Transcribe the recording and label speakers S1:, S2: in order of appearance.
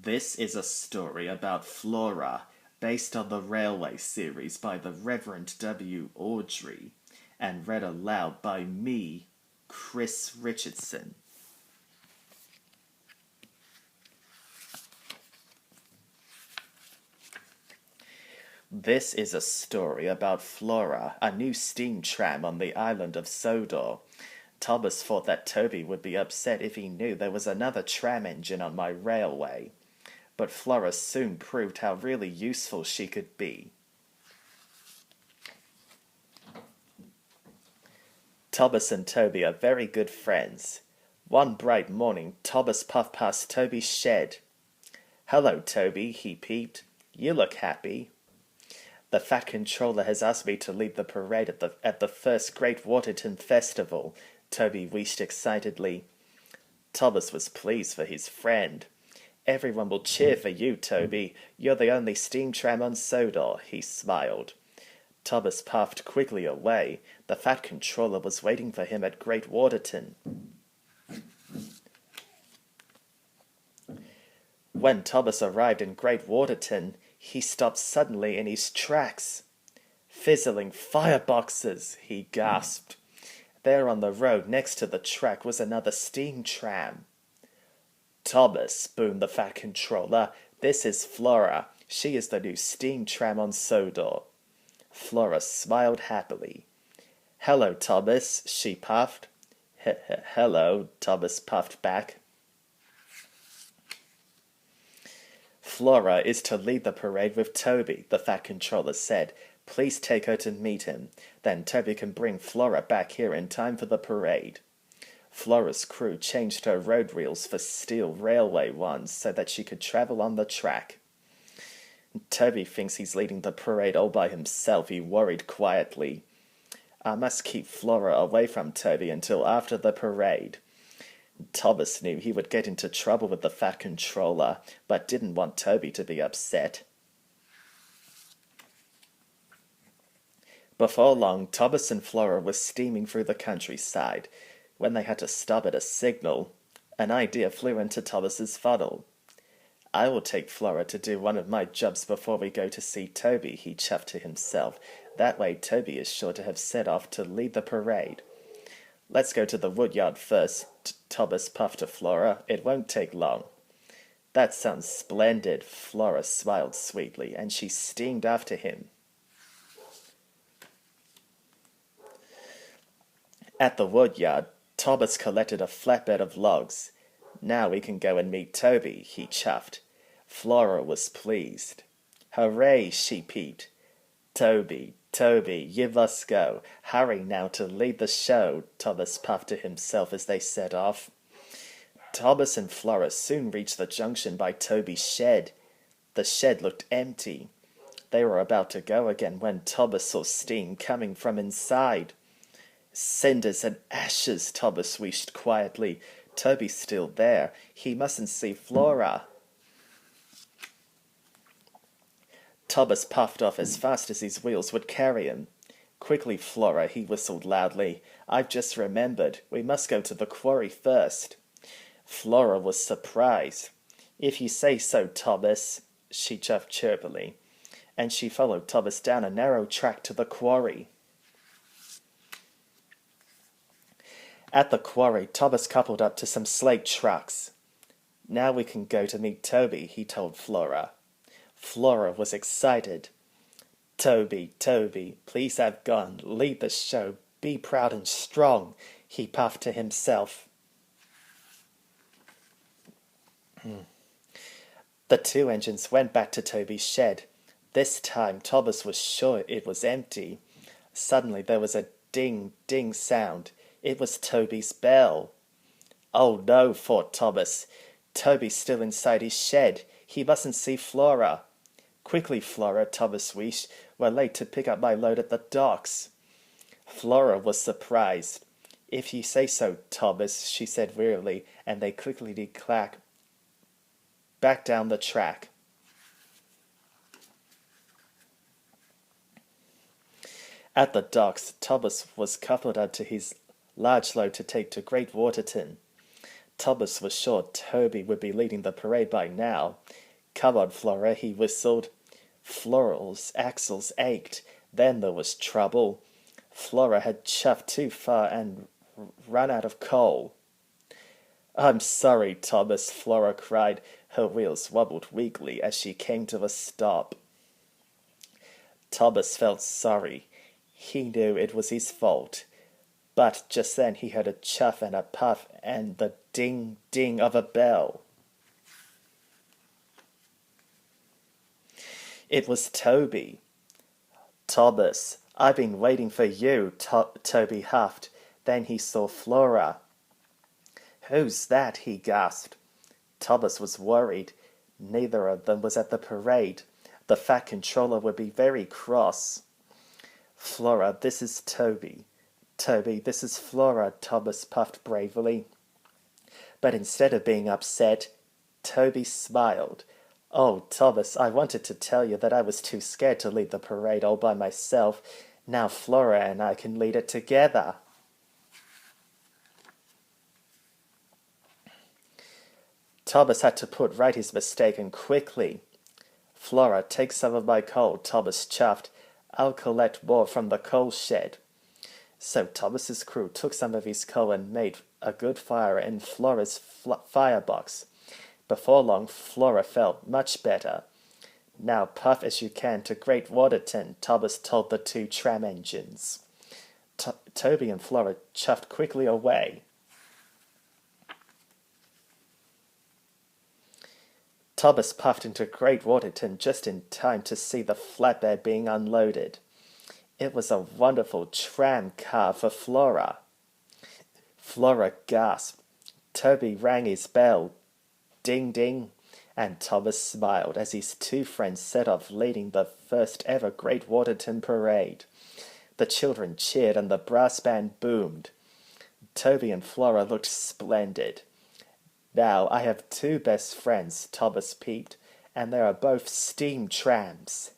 S1: This is a story about Flora, based on the Railway series by the Reverend W. Audrey, and read aloud by me, Chris Richardson. This is a story about Flora, a new steam tram on the island of Sodor. Thomas thought that Toby would be upset if he knew there was another tram engine on my railway. But Flora soon proved how really useful she could be. Thomas and Toby are very good friends. One bright morning, Thomas puffed past Toby's shed. "Hello, Toby," he peeped. "You look happy." "The Fat Controller has asked me to lead the parade at the first Great Waterton Festival," Toby wished excitedly. Thomas was pleased for his friend. "Everyone will cheer for you, Toby. You're the only steam tram on Sodor," he smiled. Thomas puffed quickly away. The Fat Controller was waiting for him at Great Waterton. When Thomas arrived in Great Waterton, he stopped suddenly in his tracks. "Fizzling fireboxes!" he gasped. There on the road next to the track was another steam tram. "Thomas," boomed the Fat Controller, "this is Flora. She is the new steam tram on Sodor." Flora smiled happily. "Hello, Thomas," she puffed. "Hello," Thomas puffed back. "Flora is to lead the parade with Toby," the Fat Controller said. "Please take her to meet him. Then Toby can bring Flora back here in time for the parade." Flora's crew changed her road wheels for steel railway ones so that she could travel on the track. "Toby thinks he's leading the parade all by himself," he worried quietly. "I must keep Flora away from Toby until after the parade." Thomas knew he would get into trouble with the Fat Controller, but didn't want Toby to be upset. Before long, Thomas and Flora were steaming through the countryside. When they had to stop at a signal, an idea flew into Thomas's funnel. "I will take Flora to do one of my jobs before we go to see Toby," he chuffed to himself. "That way Toby is sure to have set off to lead the parade." "Let's go to the woodyard first," Thomas puffed to Flora. "It won't take long." "That sounds splendid." Flora smiled sweetly, and she steamed after him. At the woodyard, Thomas collected a flatbed of logs. "Now we can go and meet Toby," he chuffed. Flora was pleased. "Hooray!" she peeped. Toby, you must go. Hurry now to lead the show," Thomas puffed to himself as they set off. Thomas and Flora soon reached the junction by Toby's shed. The shed looked empty. They were about to go again when Thomas saw steam coming from inside. "Cinders and ashes," Thomas wished quietly. "Toby's still there. He mustn't see Flora." Thomas puffed off as fast as his wheels would carry him. "Quickly, Flora," he whistled loudly. "I've just remembered. We must go to the quarry first." Flora was surprised. "If you say so, Thomas," she chuffed chirpily. And she followed Thomas down a narrow track to the quarry. At the quarry, Thomas coupled up to some slate trucks. "Now we can go to meet Toby," he told Flora. Flora was excited. Toby, please have gone. Lead the show. Be proud and strong," he puffed to himself. The two engines went back to Toby's shed. This time, Thomas was sure it was empty. Suddenly, there was a ding, ding sound. It was Toby's bell. "Oh no," thought Thomas. "Toby's still inside his shed. He mustn't see Flora." "Quickly, Flora," Thomas wished. "We're late to pick up my load at the docks." Flora was surprised. "If you say so, Thomas," she said wearily, and they quickly clacked back down the track. At the docks, Thomas was coupled up to his large load to take to Great Waterton. Thomas was sure Toby would be leading the parade by now. Come on, Flora, he whistled. Flora's axles ached. Then there was trouble. Flora had chuffed too far and run out of coal. I'm sorry, Thomas, Flora cried. Her wheels wobbled weakly as she came to a stop. Thomas felt sorry. He knew it was his fault. But just then he heard a chuff and a puff and the ding-ding of a bell. It was Toby. Thomas, I've been waiting for you, Toby huffed. Then he saw Flora. Who's that? He gasped. Thomas was worried. Neither of them was at the parade. The Fat Controller would be very cross. Flora, this is Toby. Toby, this is Flora, Thomas puffed bravely. But instead of being upset, Toby smiled. Oh, Thomas, I wanted to tell you that I was too scared to lead the parade all by myself. Now Flora and I can lead it together. Thomas had to put right his mistake and quickly. Flora, take some of my coal, Thomas chuffed. I'll collect more from the coal shed. So Thomas's crew took some of his coal and made a good fire in Flora's firebox. Before long, Flora felt much better. Now puff as you can to Great Waterton, Thomas told the two tram engines. Toby and Flora chuffed quickly away. Thomas puffed into Great Waterton just in time to see the flatbed being unloaded. It was a wonderful tram car for Flora. Flora gasped. Toby rang his bell. Ding, ding. And Thomas smiled as his two friends set off leading the first ever Great Waterton parade. The children cheered and the brass band boomed. Toby and Flora looked splendid. Now I have two best friends, Thomas peeped, and they are both steam trams.